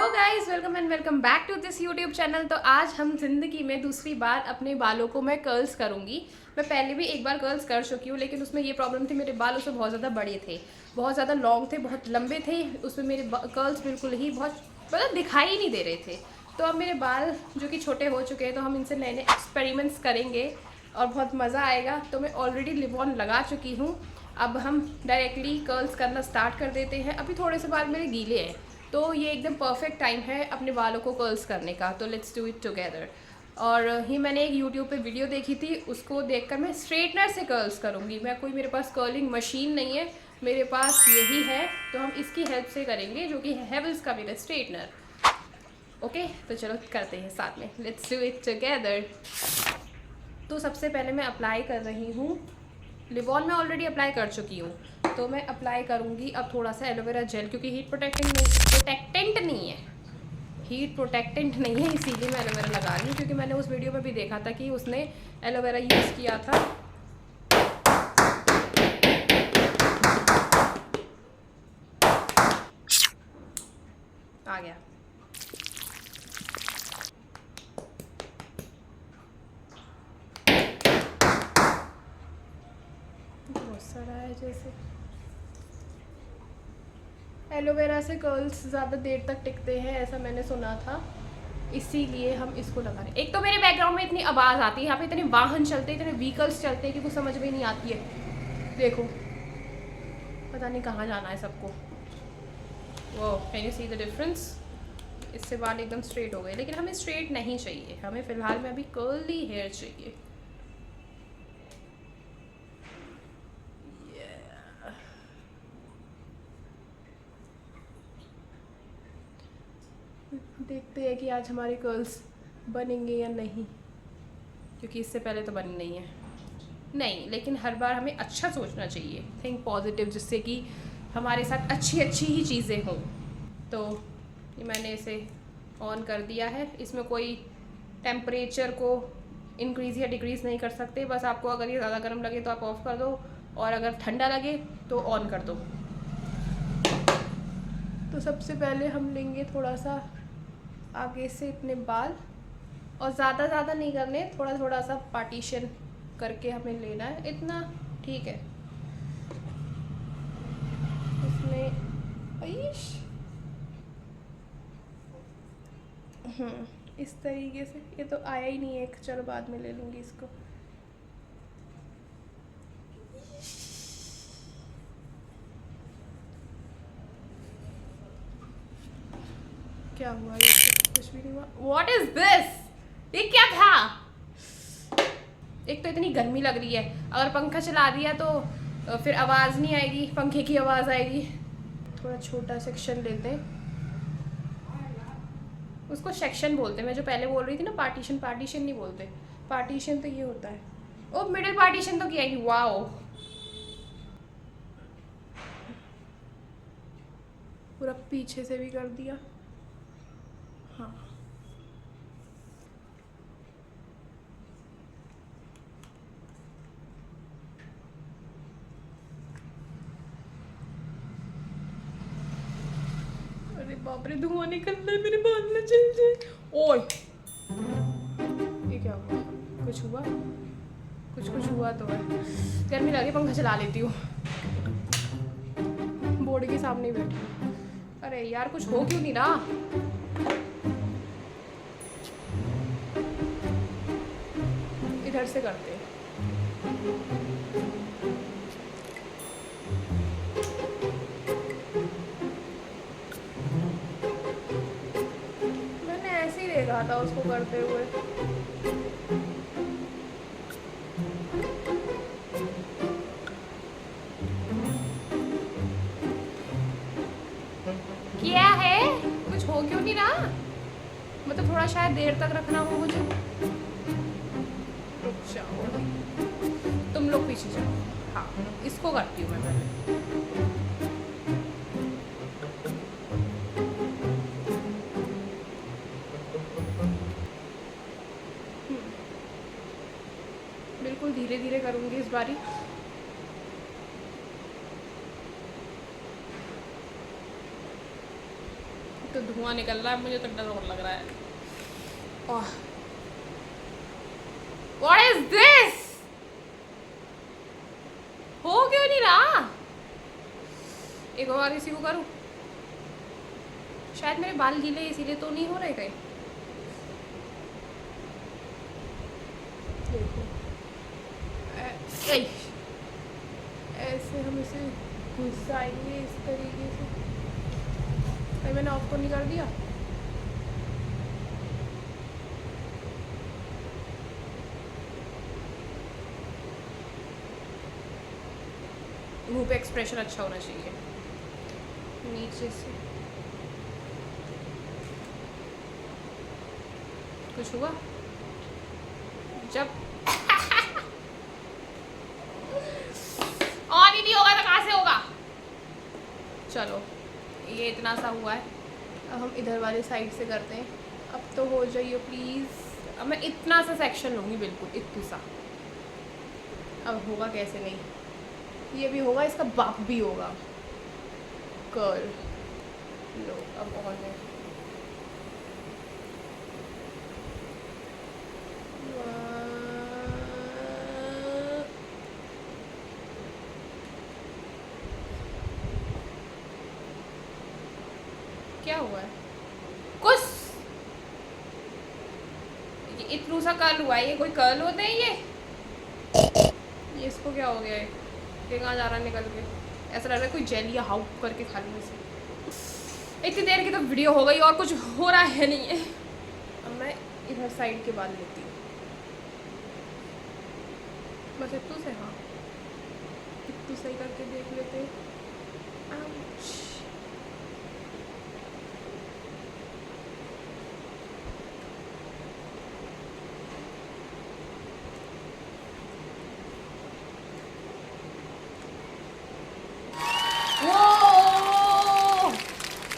Hello guys, welcome and welcome back to this YouTube channel. तो आज हम ज़िंदगी में दूसरी बार अपने बालों को मैं कर्ल्स करूँगी। मैं पहले भी एक बार कर्ल्स कर चुकी हूँ, लेकिन उसमें ये प्रॉब्लम थी, मेरे बाल उसमें बहुत ज़्यादा बड़े थे, बहुत ज़्यादा लॉन्ग थे, बहुत लंबे थे। उसमें मेरे कर्ल्स बिल्कुल ही बहुत मतलब दिखाई ही नहीं दे रहे थे। तो अब मेरे बाल जो कि छोटे हो चुके हैं, तो हम इनसे नए नए एक्सपेरिमेंट्स करेंगे और बहुत मज़ा आएगा। तो मैं ऑलरेडी लिप ऑन लगा चुकी हूँ। अब हम डायरेक्टली कर्ल्स करना स्टार्ट कर देते हैं। अभी थोड़े से बाल मेरे गीले हैं, तो ये एकदम परफेक्ट टाइम है अपने बालों को कर्ल्स करने का। तो लेट्स डू इट टुगेदर। और ये मैंने एक यूट्यूब पे वीडियो देखी थी, उसको देखकर मैं स्ट्रेटनर से कर्ल्स करूँगी। मेरे पास कर्लिंग मशीन नहीं है, मेरे पास यही है, तो हम इसकी हेल्प से करेंगे, जो कि हेवल्स का मेरा स्ट्रेटनर। ओके, तो चलो करते हैं साथ में, लेट्स डू इट टुगेदर। तो सबसे पहले मैं अप्लाई कर रही हूँ लिप ऑन। मैं ऑलरेडी अप्लाई कर चुकी हूँ, तो मैं अप्लाई करूँगी अब थोड़ा सा एलोवेरा जेल, क्योंकि हीट प्रोटेक्टेंट नहीं है, हीट प्रोटेक्टेंट नहीं है, इसीलिए मैं एलोवेरा लगा रही हूँ। क्योंकि मैंने उस वीडियो में भी देखा था कि उसने एलोवेरा यूज़ किया था। आ गया। बहुत सारा है, जैसे एलोवेरा से कर्ल्स ज़्यादा देर तक टिकते हैं, ऐसा मैंने सुना था, इसीलिए हम इसको लगा रहे हैं। एक तो मेरे बैकग्राउंड में इतनी आवाज़ आती है, यहाँ पे इतने वाहन चलते हैं, इतने व्हीकल्स चलते हैं कि कुछ समझ में नहीं आती है। देखो, पता नहीं कहाँ जाना है सबको। वो can you see the difference? इससे बाल एकदम स्ट्रेट हो गए, लेकिन हमें स्ट्रेट नहीं चाहिए, हमें फ़िलहाल में अभी कर्ली हेयर चाहिए। देखते हैं कि आज हमारे कर्ल्स बनेंगे या नहीं, क्योंकि इससे पहले तो बनी नहीं है। नहीं, लेकिन हर बार हमें अच्छा सोचना चाहिए, थिंक पॉजिटिव, जिससे कि हमारे साथ अच्छी अच्छी ही चीज़ें हों। तो ये मैंने इसे ऑन कर दिया है। इसमें कोई टेम्परेचर को इंक्रीज़ या डिक्रीज़ नहीं कर सकते, बस आपको अगर ये ज़्यादा गर्म लगे तो आप ऑफ़ कर दो, और अगर ठंडा लगे तो ऑन कर दो। तो सबसे पहले हम लेंगे थोड़ा सा आगे से इतने बाल, और ज़्यादा नहीं करने, थोड़ा थोड़ा सा पार्टीशन करके हमें लेना है, इतना ठीक है। इसमें इस तरीके से, ये तो आया ही नहीं है, चलो बाद में ले लूँगी इसको। क्या हुआ? ये कुछ भी नहीं हुआ। What is this? ये क्या था? एक तो इतनी गर्मी लग रही है, अगर पंखा चला दिया तो फिर आवाज़ नहीं आएगी, पंखे की आवाज़ आएगी। थोड़ा छोटा सेक्शन लेते हैं, उसको सेक्शन बोलते हैं। मैं जो पहले बोल रही थी ना, पार्टीशन नहीं बोलते, पार्टीशन तो ये होता है। ओ, मिडिल पार्टीशन तो किया ही। वाओ, पूरा पीछे से भी कर दिया। हाँ, अरे बाप रे, धुआं निकल रहा है, मेरे बाल में चल जाए। ओए, ये क्या हुआ? कुछ हुआ? कुछ हुआ तो है। गर्मी लगी, पंखा चला लेती हूँ, बोर्ड के सामने ही बैठी हूँ। अरे यार, कुछ हो क्यों नहीं रहा? इधर से करते हैं। मैंने ऐसे ही देखा था उसको करते हुए। क्या है? कुछ हो क्यों नहीं रहा? मतलब थोड़ा शायद देर तक रखना हो मुझे। रुक जाओ, तुम लोग पीछे जाओ। हाँ, इसको करती हूँ मैं पहले। बिल्कुल धीरे धीरे करूँगी इस बारी। तो धुआं निकल रहा है, मुझे तो डर और लग रहा है। What is this? हो क्यों नहीं रहा? एक बार इसी को करूं। शायद मेरे बाल गीले इसीलिए तो नहीं हो रहे कहीं। देखो ऐसे हम इसे घुसाएंगे इस तरीके से। भाई मैंने ऑफ तो नहीं कर दिया। मुंह पे एक्सप्रेशन अच्छा होना चाहिए। नीचे से कुछ हुआ जब ऑन ही नहीं होगा तो कहाँ से होगा। चलो ये इतना सा हुआ है, अब हम इधर वाले साइड से करते हैं। अब तो हो जाइए प्लीज़। अब मैं इतना सा सेक्शन लूँगी, बिल्कुल इतना सा। अब होगा कैसे नहीं, ये भी होगा, इसका बाप भी होगा। कर्ल लो अब ऑन है। क्या हुआ है? कुछ ये इतना सा कर्ल हुआ है, ये कोई कर्ल होते हैं ये इसको क्या हो गया है? ये कहाँ जा रहा है निकल के? ऐसा लग रहा है कोई जेल या हाउ करके खा लूँ इसे। इतनी देर की तो वीडियो हो गई और कुछ हो रहा है नहीं है। अब मैं इधर साइड के बाल लेती हूँ बस इतू से। हाँ इतू सही करके देख लेते हैं।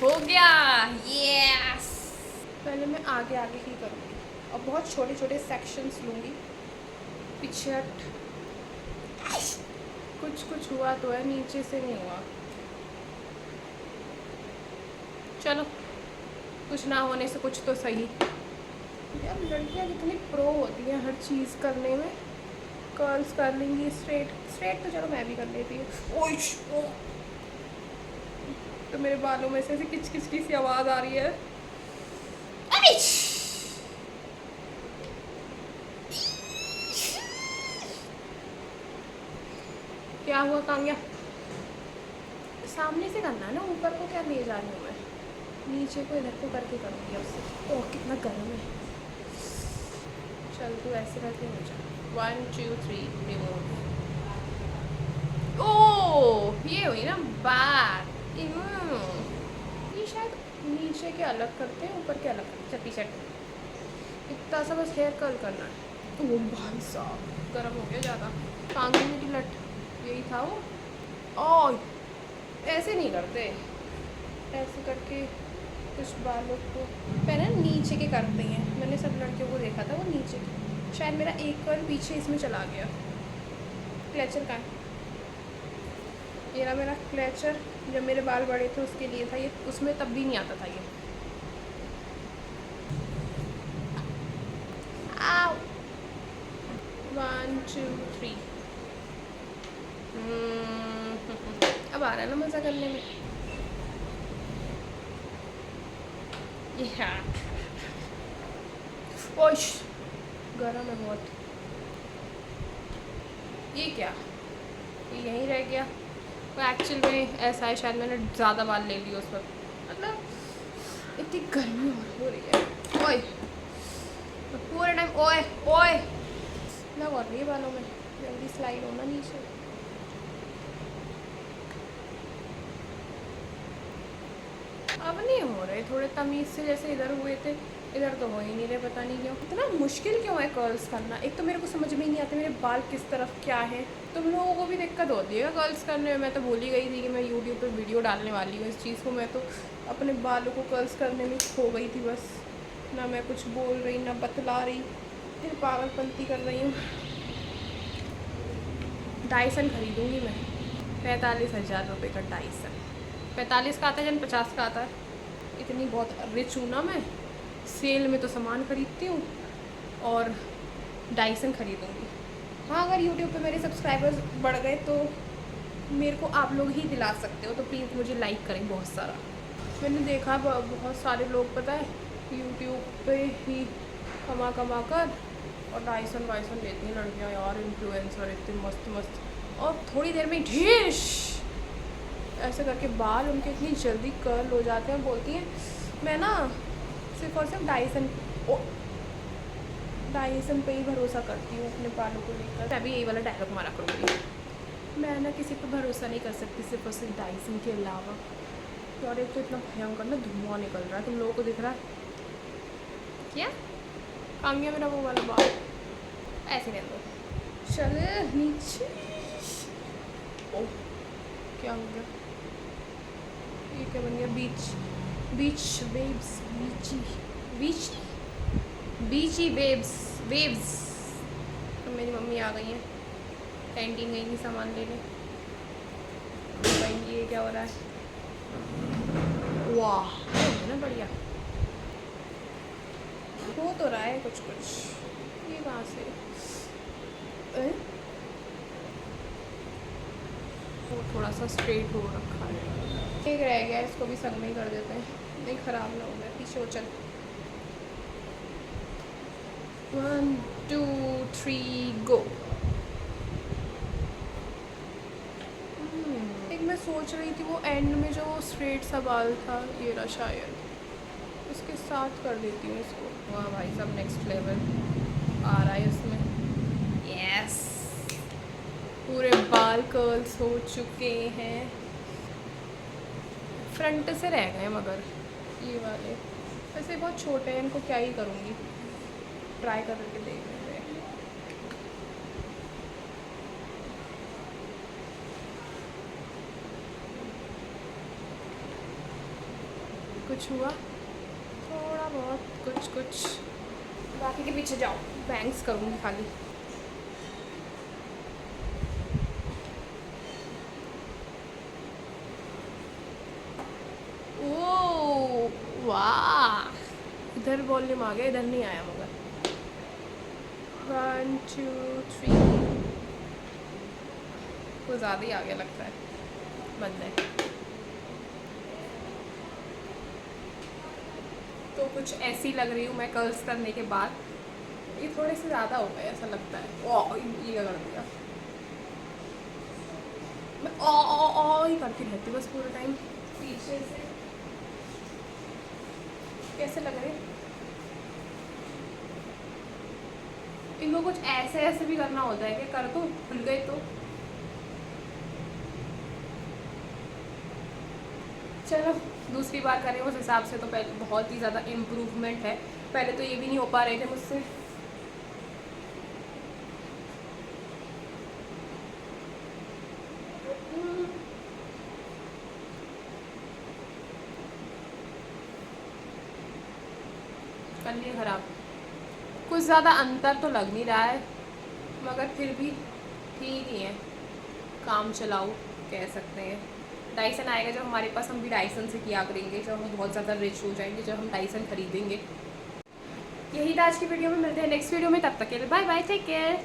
हो गया, यस। पहले मैं आगे आगे ही करूँगी और बहुत छोटे छोटे सेक्शंस लूँगी। पीछे कुछ हुआ तो है, नीचे से नहीं हुआ। चलो कुछ ना होने से कुछ तो सही। यार लड़कियाँ कितनी प्रो होती हैं हर चीज़ करने में। कर्ल्स कर लेंगी, स्ट्रेट तो चलो मैं भी कर लेती हूँ। तो मेरे बालों में से ऐसे किच किच की सी आवाज़ आ रही है। क्या हुआ कांग्या? सामने से करना है ना, ऊपर को क्या ले जा रही हूँ मैं? नीचे को इधर को करके करूँगी अब से। ओह कितना गर्म है। चल तू ऐसे करके हो जा। 1 2 3 रिमूव। ओह ये हुई ना बात। ये शायद नीचे के अलग करते हैं, ऊपर के अलग करते हैं। पीछे इतना सा बस हेयर कर्ल करना है। ओ भाई साहब गर्म हो गया ज़्यादा। कांगी मेरी लट यही था वो। ओह ऐसे नहीं करते, ऐसे करके कुछ बालों को पहले नीचे के करते हैं। मैंने सब लड़कियों को देखा था वो नीचे के। शायद मेरा एक कर्ल पीछे इसमें चला गया। क्लेचर का ये रहा मेरा क्लेचर। जब मेरे बाल बड़े थे उसके लिए था ये, उसमें तब भी नहीं आता था ये। आओ 1 2 3। अब आ रहा है ना मज़ा करने में। ओश गरम है बहुत। ये क्या, ये यहीं रह गया। तो एक्चुअल में ऐसा है, शायद मैंने ज़्यादा बाल ले लिए उस वक्त, मतलब इतनी गर्मी हो रही है। ओए पूरे टाइम ओए ओए ना कर रही है बालों में। जल्दी स्लाइड होना नीचे। अब नहीं हो रहे, थोड़े तमीज़ से जैसे इधर हुए थे, इधर तो हो ही नहीं रहे। पता नहीं क्यों इतना मुश्किल क्यों है कर्ल्स करना। एक तो मेरे को समझ में ही नहीं आते मेरे बाल किस तरफ क्या है। तुम लोगों को भी दिक्कत होती है कर्ल्स करने में? मैं तो भूल ही गई थी कि मैं यूट्यूब पे वीडियो डालने वाली हूँ इस चीज़ को। मैं तो अपने बालों को कर्ल्स करने में खो गई थी बस। ना मैं कुछ बोल रही ना बतला रही, फिर पागलपंती कर रही हूँ। डाइसन खरीदूँगी मैं 45,000 रुपये का। डाइसन 45 का आता है जन 50 का आता है। इतनी बहुत रिच हूँ ना मैं, सेल में तो सामान खरीदती हूँ और डाइसन खरीदूँगी। हाँ, अगर यूट्यूब पे मेरे सब्सक्राइबर्स बढ़ गए तो मेरे को आप लोग ही दिला सकते हो, तो प्लीज़ मुझे लाइक करें बहुत सारा। मैंने देखा बहुत सारे लोग पता है यूट्यूब पे ही कमा कमा कर और डाइसन वाइसन लेती हैं लड़कियाँ यार, इन्फ्लुएंसर इतने मस्त मस्त, और थोड़ी देर में ढीश ऐसे करके बाल उनके इतनी जल्दी कर्ल हो जाते हैं। बोलती हैं मैं ना सिर्फ और सिर्फ डाइसन पे ही भरोसा करती हूँ अपने बालों को लेकर। मैं भी यही वाला डायलॉग मारा करूँगी, मैं ना किसी पर भरोसा नहीं कर सकती सिर्फ और सिर्फ डाइसन के अलावा। और एक तो इतना भयंकर ना धुआं निकल रहा है, तुम लोगों को दिख रहा है क्या? काम गया मेरा वो वाला बाल, ऐसे रहने दो। चले नीचे, ओ क्या हो गया, ये क्या बन गया? बीच वेव्स, बीची वेव्स। तो मेरी मम्मी आ गई हैं, कैंटीन गई थी सामान लेने। भाई ये क्या हो रहा है? वाह, है ना बढ़िया, हो तो रहा है कुछ कुछ। ये कहाँ से वो थोड़ा सा स्ट्रेट हो रखा है, एक रह गया, इसको भी संग में ही कर देते हैं, नहीं ख़राब ना हो गया। पीछे हो चल, 1 2 3 गो। एक मैं सोच रही थी वो एंड में जो स्ट्रेट सा बाल था, ये रहा शायद, इसके साथ कर देती हूँ इसको। वाह भाई सब नेक्स्ट लेवल आ रहा है इसमें। यस, पूरे बाल कर्ल्स हो चुके हैं, फ्रंट से रह गए मगर ये वाले वैसे बहुत छोटे हैं, इनको क्या ही करूँगी, ट्राई करके देख लेते हैं। कुछ हुआ थोड़ा बहुत, कुछ बाकी के पीछे जाओ, बैंग्स करूँगी खाली। ओ वाह, इधर वॉल्यूम आ गया, इधर नहीं आया मगर। 1 2 3 कुछ ज़्यादा ही आ गया लगता है, बंद है तो कुछ ऐसी लग रही हूँ मैं कर्ल्स करने के बाद। ये थोड़े से ज़्यादा हो गए ऐसा लगता है। ओह ये क्या कर दिया, मैं ओ ही करती रहती बस पूरे टाइम पीछे से। कैसे लग रहे इनको? कुछ ऐसे ऐसे भी करना होता है कि कर तो भूल गए तो चलो दूसरी बार करें उस हिसाब से। तो पहले बहुत ही ज़्यादा इम्प्रूवमेंट है, पहले तो ये भी नहीं हो पा रहे थे मुझसे। कर लिए ख़राब, कुछ ज़्यादा अंतर तो लग नहीं रहा है मगर फिर भी ठीक ही है, काम चलाओ कह सकते हैं। डाइसन आएगा जब हमारे पास, हम भी डाइसन से किया करेंगे जब हम बहुत ज़्यादा रिच हो जाएंगे, जब हम डाइसन खरीदेंगे। यही था आज की वीडियो में, मिलते हैं नेक्स्ट वीडियो में, तब तक के लिए बाय बाय, टेक केयर।